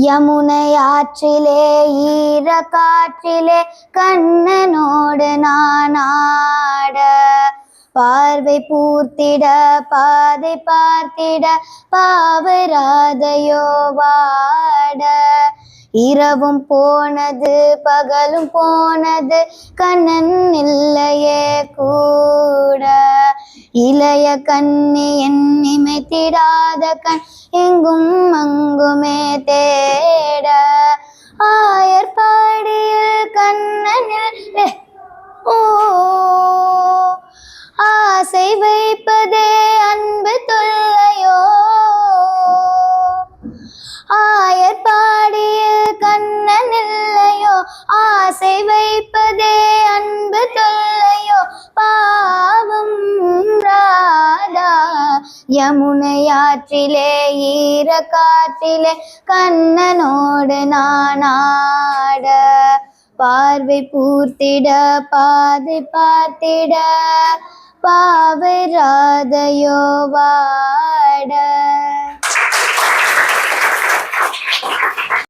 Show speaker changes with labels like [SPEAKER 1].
[SPEAKER 1] யமுனை ஆற்றிலே ஈர காற்றிலே கண்ணனோடு நான் ஆட, பார்வை பூர்த்திட பாதை பார்த்திட பாவராதையோ வாட. இரவும் போனது பகலும் போனது கண்ணன் இல்லையே கூட. இளைய கண்ணி என் இமைத்திடாத கண் எங்கும் அங்குமே தேட. ஆயர்பாடியில் கண்ணனில் ஓ ஆசை வைப்பதே அன்பு தொல்லையோ. ஆயர்பாடியில் கண்ணன் இல்லையோ, ஆசை வைப்பதே அன்பு தொல்லையோ. பாவம் ராதா யமுனை ஆற்றிலே ஈர காற்றிலே கண்ணனோடு நான் ஆட, பார்வை பூர்த்திட பாதை பார்த்திட பாவை ராதையோ வாட.